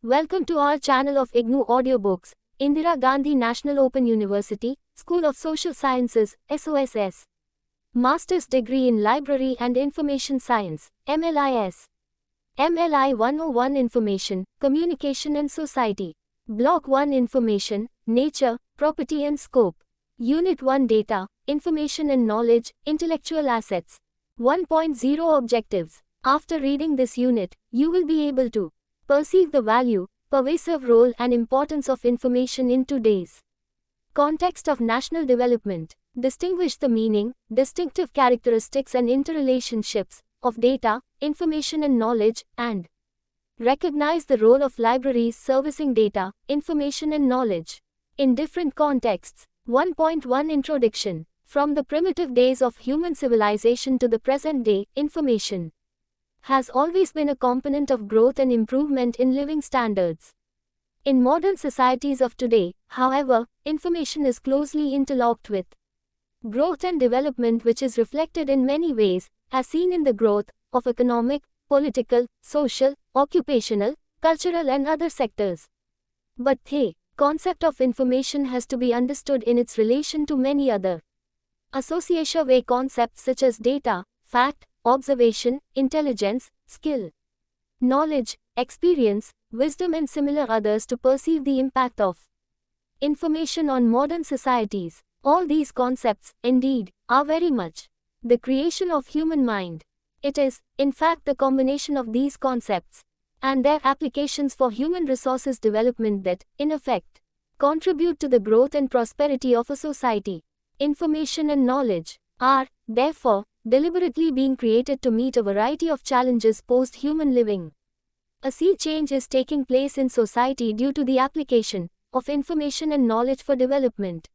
Welcome to our channel of IGNOU Audiobooks, Indira Gandhi National Open University, School of Social Sciences, SOSS. Master's Degree in Library and Information Science, MLIS. MLI 101 Information, Communication and Society. Block 1 Information, Nature, Property and Scope. Unit 1 Data, Information and Knowledge, Intellectual Assets. 1.0 Objectives. After reading this unit, you will be able to perceive the value, pervasive role and importance of information in today's context of national development, distinguish the meaning, distinctive characteristics and interrelationships of data, information and knowledge, and recognize the role of libraries servicing data, information and knowledge in different contexts. 1.1 Introduction. From the primitive days of human civilization to the present day, information has always been a component of growth and improvement in living standards. In modern societies of today, however, information is closely interlocked with growth and development, which is reflected in many ways, as seen in the growth of economic, political, social, occupational, cultural and other sectors. But the concept of information has to be understood in its relation to many other association-way concepts such as data, fact, observation, intelligence, skill, knowledge, experience, wisdom and similar others to perceive the impact of information on modern societies. All these concepts, indeed, are very much the creation of human mind. It is, in fact, the combination of these concepts and their applications for human resources development that, in effect, contribute to the growth and prosperity of a society. Information and knowledge are, therefore, deliberately being created to meet a variety of challenges posed human living. A sea change is taking place in society due to the application of information and knowledge for development.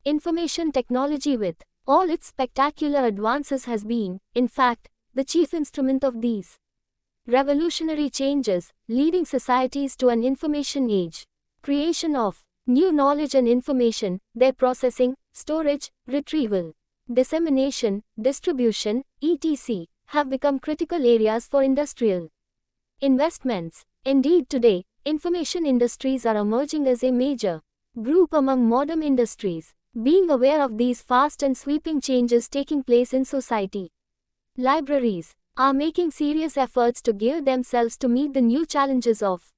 Information technology with all its spectacular advances has been, in fact, the chief instrument of these revolutionary changes, leading societies to an information age. Creation of new knowledge and information, their processing, storage, retrieval, dissemination, distribution, etc., have become critical areas for industrial investments. Indeed, today, information industries are emerging as a major group among modern industries. Being aware of these fast and sweeping changes taking place in society, libraries are making serious efforts to gear themselves to meet the new challenges of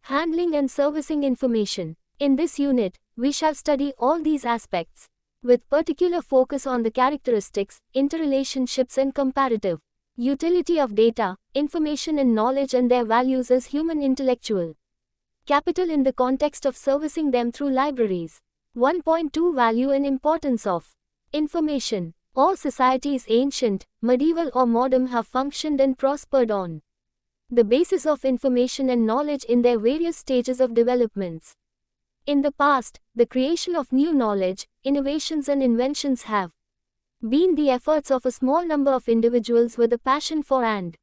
handling and servicing information. In this unit, we shall study all these aspects, with particular focus on the characteristics, interrelationships and comparative utility of data, information and knowledge and their values as human intellectual capital in the context of servicing them through libraries. 1.2 Value and importance of information. All societies, ancient, medieval or modern, have functioned and prospered on the basis of information and knowledge in their various stages of developments. In the past, the creation of new knowledge, innovations and inventions have been the efforts of a small number of individuals with a passion for and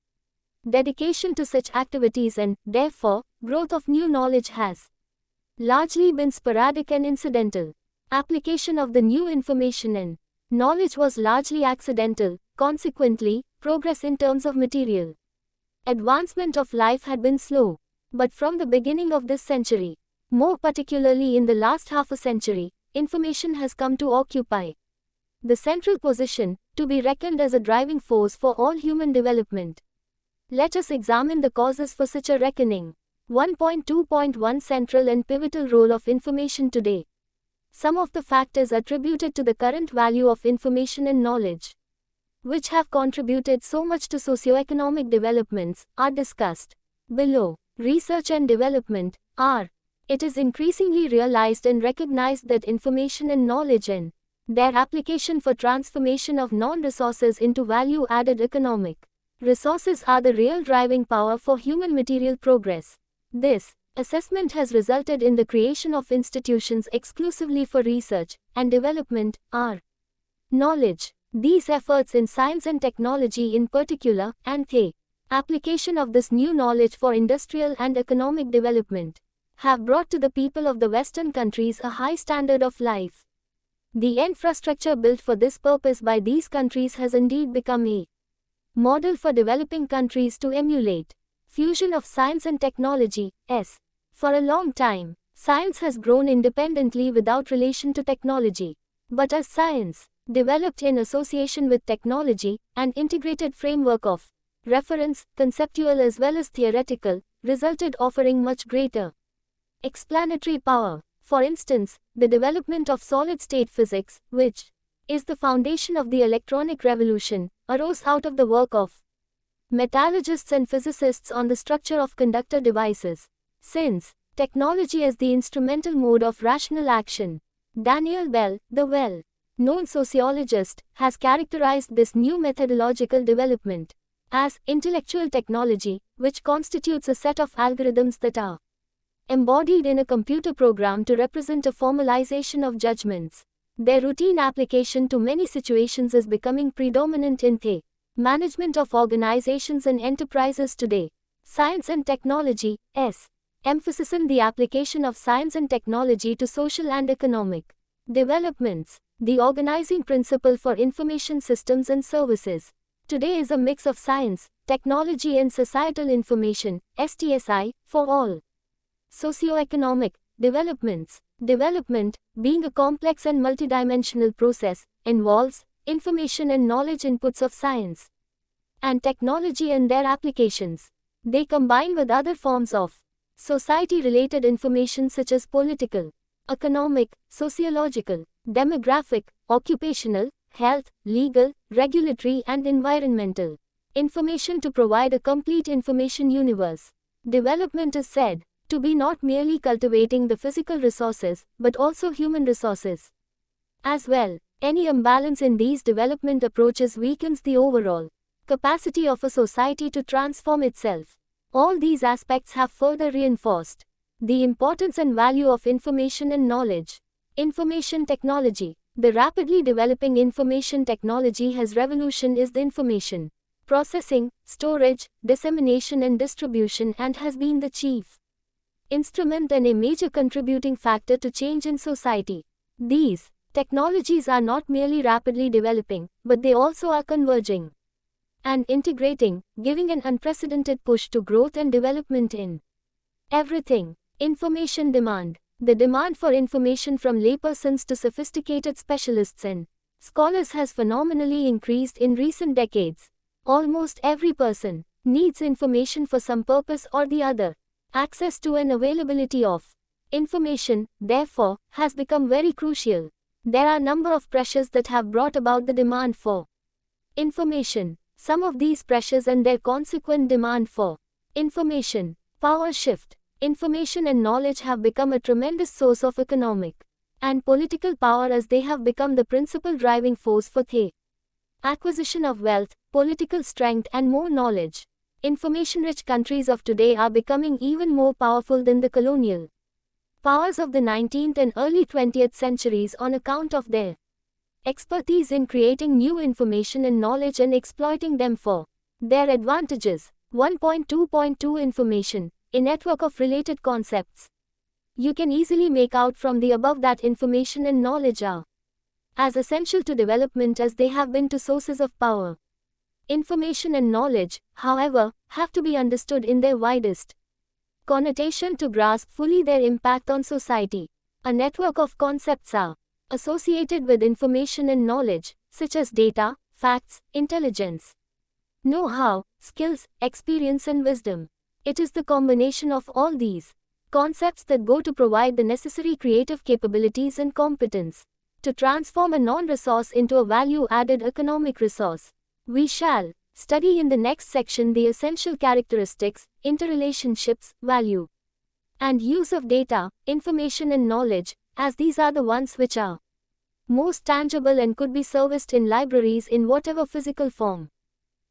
dedication to such activities, and, therefore, growth of new knowledge has largely been sporadic and incidental. Application of the new information and knowledge was largely accidental. Consequently, progress in terms of material advancement of life had been slow. But from the beginning of this century, more particularly in the last half a century, information has come to occupy the central position, to be reckoned as a driving force for all human development. Let us examine the causes for such a reckoning. 1.2.1 Central and pivotal role of information today. Some of the factors attributed to the current value of information and knowledge, which have contributed so much to socio-economic developments, are discussed below. Research and development are. It is increasingly realized and recognized that information and knowledge and their application for transformation of non-resources into value-added economic resources are the real driving power for human material progress. This assessment has resulted in the creation of institutions exclusively for research and development, are knowledge. These efforts in science and technology in particular, and the application of this new knowledge for industrial and economic development, have brought to the people of the Western countries a high standard of life. The infrastructure built for this purpose by these countries has indeed become a model for developing countries to emulate. Fusion of science and technology, S. For a long time, science has grown independently without relation to technology. But as science developed in association with technology, an integrated framework of reference, conceptual as well as theoretical, resulted offering much greater explanatory power. For instance, the development of solid-state physics, which is the foundation of the electronic revolution, arose out of the work of metallurgists and physicists on the structure of conductor devices. Since technology is the instrumental mode of rational action, Daniel Bell, the well-known sociologist, has characterized this new methodological development as intellectual technology, which constitutes a set of algorithms that are embodied in a computer program to represent a formalization of judgments. Their routine application to many situations is becoming predominant in the management of organizations and enterprises today. Science and technology, S. Emphasis in the application of science and technology to social and economic developments. The organizing principle for information systems and services today is a mix of science, technology and societal information, STSI, for all socioeconomic developments. Development, being a complex and multidimensional process, involves information and knowledge inputs of science and technology and their applications. They combine with other forms of society-related information such as political, economic, sociological, demographic, occupational, health, legal, regulatory and environmental information to provide a complete information universe. Development is said to be not merely cultivating the physical resources, but also human resources as well. Any imbalance in these development approaches weakens the overall capacity of a society to transform itself. All these aspects have further reinforced the importance and value of information and knowledge. Information technology. The rapidly developing information technology has revolutionized is the information processing, storage, dissemination and distribution and has been the chief instrument and a major contributing factor to change in society. These technologies are not merely rapidly developing, but they also are converging and integrating, giving an unprecedented push to growth and development in everything. Information demand. The demand for information from laypersons to sophisticated specialists and scholars has phenomenally increased in recent decades. Almost every person needs information for some purpose or the other. Access to and availability of information, therefore, has become very crucial. There are a number of pressures that have brought about the demand for information. Some of these pressures and their consequent demand for information. Power shift. Information and knowledge have become a tremendous source of economic and political power as they have become the principal driving force for the acquisition of wealth, political strength and more knowledge. Information-rich countries of today are becoming even more powerful than the colonial powers of the 19th and early 20th centuries on account of their expertise in creating new information and knowledge and exploiting them for their advantages. 1.2.2 Information. A network of related concepts. You can easily make out from the above that information and knowledge are as essential to development as they have been to sources of power. Information and knowledge, however, have to be understood in their widest connotation to grasp fully their impact on society. A network of concepts are associated with information and knowledge, such as data, facts, intelligence, know-how, skills, experience and wisdom. It is the combination of all these concepts that go to provide the necessary creative capabilities and competence to transform a non-resource into a value-added economic resource. We shall study in the next section the essential characteristics, interrelationships, value, and use of data, information and knowledge, as these are the ones which are most tangible and could be serviced in libraries in whatever physical form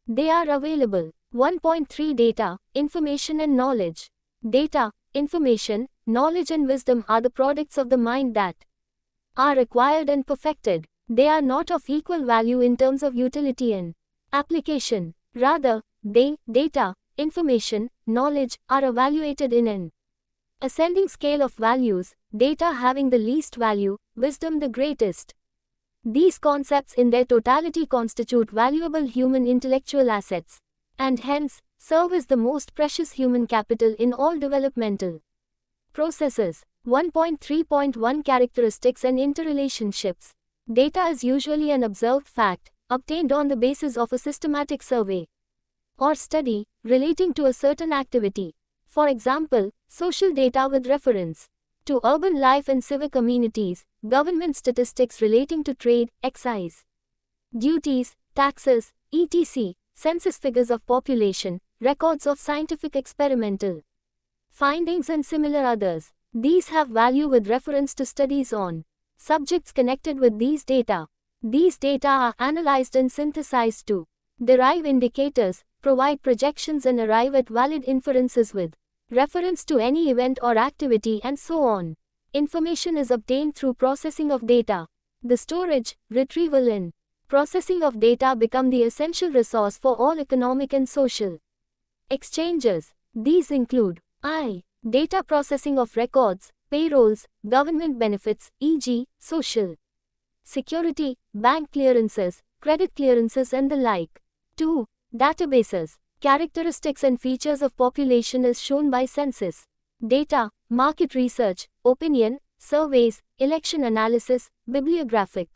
they are available. 1.3 Data, information and knowledge. Data, information, knowledge and wisdom are the products of the mind that are acquired and perfected. They are not of equal value in terms of utility and application. Rather, data, information, knowledge, are evaluated in an ascending scale of values, data having the least value, wisdom the greatest. These concepts in their totality constitute valuable human intellectual assets. and hence, serve as the most precious human capital in all developmental processes. 1.3.1 Characteristics and interrelationships. Data is usually an observed fact, obtained on the basis of a systematic survey or study relating to a certain activity. For example, social data with reference to urban life and civic communities, government statistics relating to trade, excise duties, taxes, etc., census figures of population, records of scientific experimental findings and similar others. These have value with reference to studies on subjects connected with these data. These data are analyzed and synthesized to derive indicators, provide projections and arrive at valid inferences with reference to any event or activity and so on. Information is obtained through processing of data. The storage, retrieval and processing of data become the essential resource for all economic and social exchanges. These include I. Data processing of records, payrolls, government benefits, e.g., social security, bank clearances, credit clearances and the like. 2. Databases. Characteristics and features of population as shown by census data, market research, opinion, surveys, election analysis, bibliographic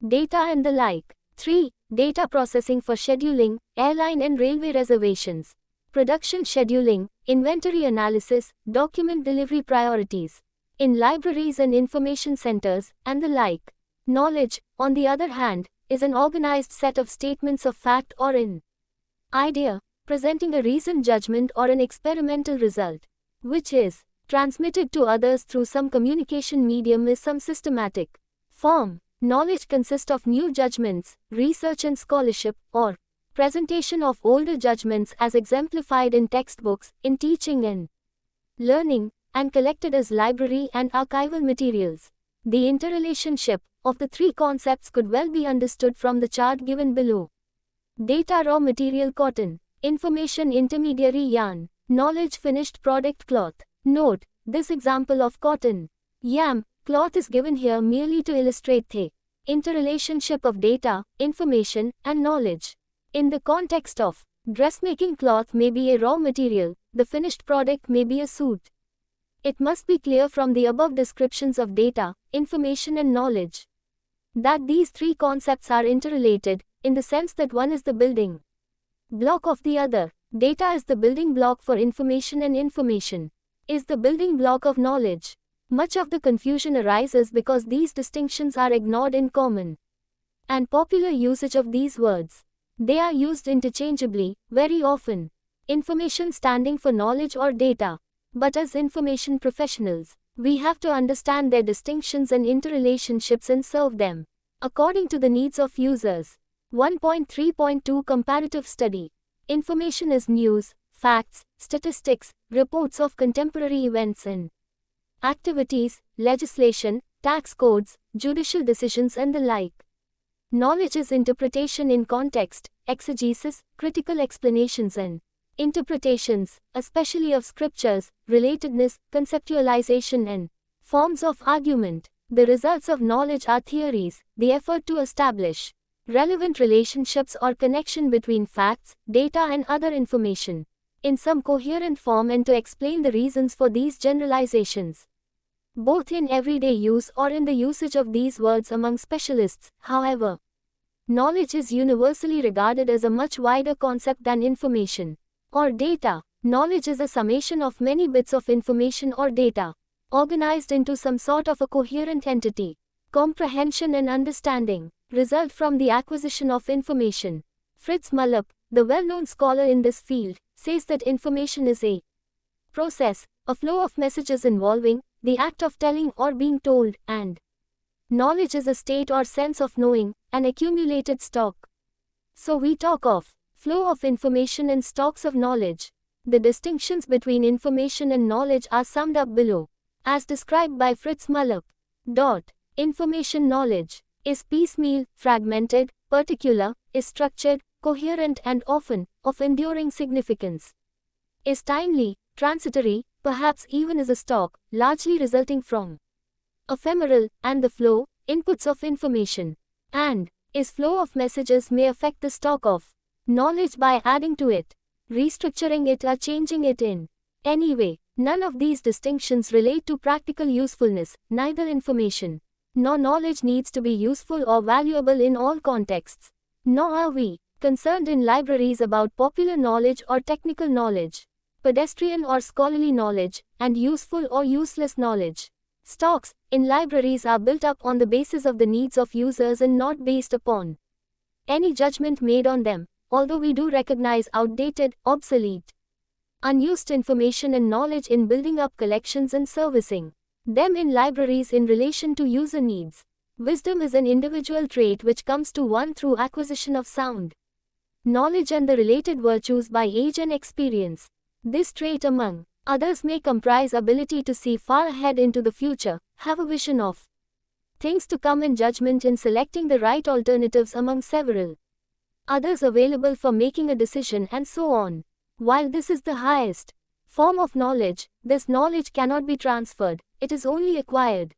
data and the like. 3. Data processing for scheduling, airline and railway reservations, production scheduling, inventory analysis, document delivery priorities, in libraries and information centers, and the like. Knowledge, on the other hand, is an organized set of statements of fact or an idea, presenting a reasoned judgment or an experimental result, which is transmitted to others through some communication medium in some systematic form. Knowledge consists of new judgments, research and scholarship, or presentation of older judgments as exemplified in textbooks, in teaching and learning, and collected as library and archival materials. The interrelationship of the three concepts could well be understood from the chart given below. Data raw material cotton, information intermediary yarn, knowledge finished product cloth. Note, this example of cotton, yarn, cloth is given here merely to illustrate the interrelationship of data, information, and knowledge. In the context of dressmaking, cloth may be a raw material, the finished product may be a suit. It must be clear from the above descriptions of data, information and knowledge that these three concepts are interrelated, in the sense that one is the building block of the other. Data is the building block for information and information is the building block of knowledge. Much of the confusion arises because these distinctions are ignored in common and popular usage of these words. They are used interchangeably, very often. Information standing for knowledge or data. But as information professionals, we have to understand their distinctions and interrelationships and serve them according to the needs of users. 1.3.2 Comparative Study. Information is news, facts, statistics, reports of contemporary events and activities, legislation, tax codes, judicial decisions and the like. Knowledge is interpretation in context, exegesis, critical explanations and interpretations, especially of scriptures, relatedness, conceptualization and forms of argument. The results of knowledge are theories, the effort to establish relevant relationships or connection between facts, data and other information in some coherent form and to explain the reasons for these generalizations, both in everyday use or in the usage of these words among specialists. However, knowledge is universally regarded as a much wider concept than information or data. Knowledge is a summation of many bits of information or data, organized into some sort of a coherent entity. Comprehension and understanding result from the acquisition of information. Fritz Mallop, the well-known scholar in this field, says that information is a process, a flow of messages involving the act of telling or being told, and knowledge is a state or sense of knowing, an accumulated stock. So we talk of flow of information and stocks of knowledge. The distinctions between information and knowledge are summed up below, as described by Fritz Mallop. Information knowledge is piecemeal, fragmented, particular, is structured, coherent and often of enduring significance. Is timely, transitory, perhaps even is a stock, largely resulting from ephemeral and the flow, inputs of information. And is flow of messages may affect the stock of knowledge by adding to it, restructuring it or changing it in any way. None of these distinctions relate to practical usefulness. Neither information nor knowledge needs to be useful or valuable in all contexts. Nor are we concerned in libraries about popular knowledge or technical knowledge, pedestrian or scholarly knowledge, and useful or useless knowledge. Stocks in libraries are built up on the basis of the needs of users and not based upon any judgment made on them, although we do recognize outdated, obsolete, unused information and knowledge in building up collections and servicing them in libraries in relation to user needs. Wisdom is an individual trait which comes to one through acquisition of sound knowledge and the related virtues by age and experience. This trait, among others, may comprise ability to see far ahead into the future, have a vision of things to come, and judgment in selecting the right alternatives among several others available for making a decision, and so on. While this is the highest form of knowledge, this knowledge cannot be transferred, it is only acquired.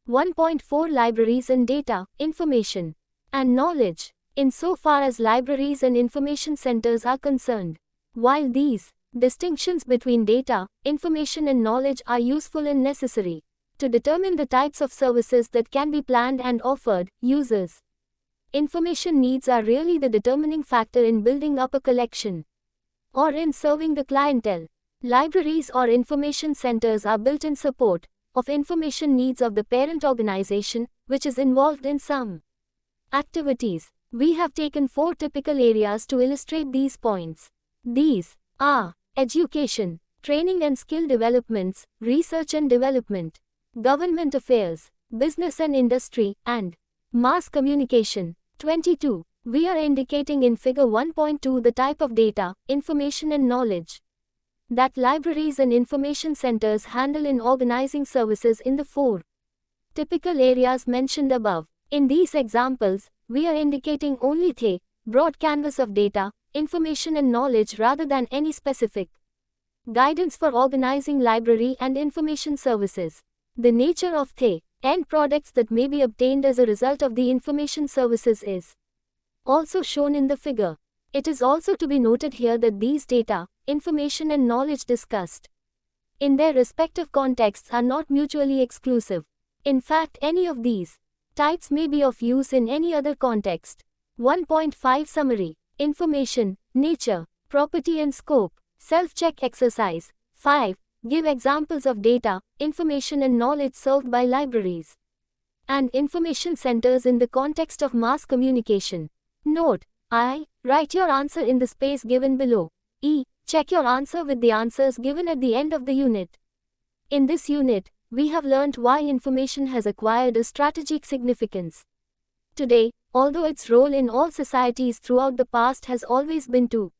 1.4 Libraries and data, information, and knowledge. Insofar as libraries and information centers are concerned, while these distinctions between data, information and knowledge are useful and necessary to determine the types of services that can be planned and offered, users' information needs are really the determining factor in building up a collection or in serving the clientele. Libraries or information centers are built in support of information needs of the parent organization, which is involved in some activities. We have taken 4 typical areas to illustrate these points. These are education, training and skill developments, research and development, government affairs, business and industry, and mass communication. 22. We are indicating in Figure 1.2 the type of data, information and knowledge that libraries and information centers handle in organizing services in the 4 typical areas mentioned above. In these examples, we are indicating only the broad canvas of data, information and knowledge rather than any specific guidance for organizing library and information services. The nature of the end products that may be obtained as a result of the information services is also shown in the figure. It is also to be noted here that these data, information and knowledge discussed in their respective contexts are not mutually exclusive. In fact, any of these types may be of use in any other context. 1.5 Summary. Information, nature, property and scope. Self-check exercise. 5. Give examples of data, information and knowledge served by libraries and information centers in the context of mass communication. Note: I. Write your answer in the space given below. E. Check your answer with the answers given at the end of the unit. In this unit, we have learnt why information has acquired a strategic significance today, although its role in all societies throughout the past has always been to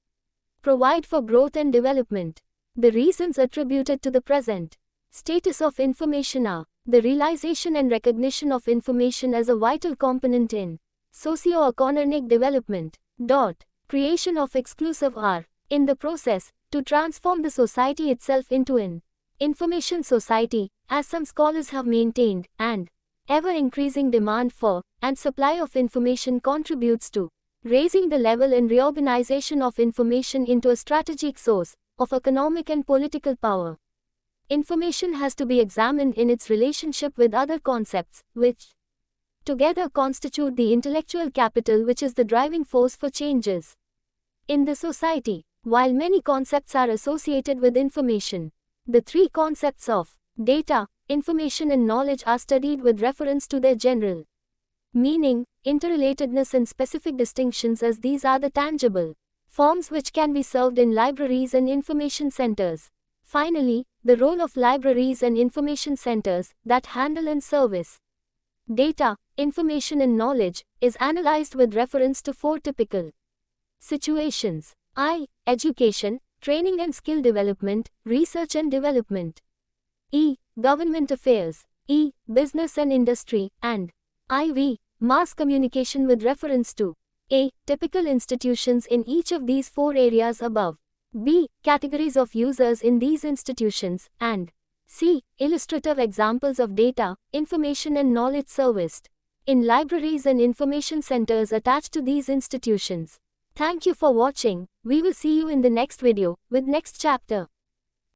provide for growth and development. The reasons attributed to the present status of information are the realization and recognition of information as a vital component in socio-economic development. Creation of exclusive R. In the process, to transform the society itself into an information society, as some scholars have maintained, and ever-increasing demand for and supply of information contributes to raising the level and reorganization of information into a strategic source of economic and political power. Information has to be examined in its relationship with other concepts, which together constitute the intellectual capital which is the driving force for changes in the society. While many concepts are associated with information, the 3 concepts of data, information and knowledge are studied with reference to their general meaning, interrelatedness and specific distinctions, as these are the tangible forms which can be served in libraries and information centers. Finally, the role of libraries and information centers that handle and service data, information and knowledge is analyzed with reference to 4 typical situations. I. Education, training and skill development, research and development. E. Government affairs. E. Business and industry, and IV. Mass communication with reference to A. Typical institutions in each of these 4 areas above. B. Categories of users in these institutions, and C. Illustrative examples of data, information and knowledge serviced in libraries and information centers attached to these institutions. Thank you for watching. We will see you in the next video with next chapter.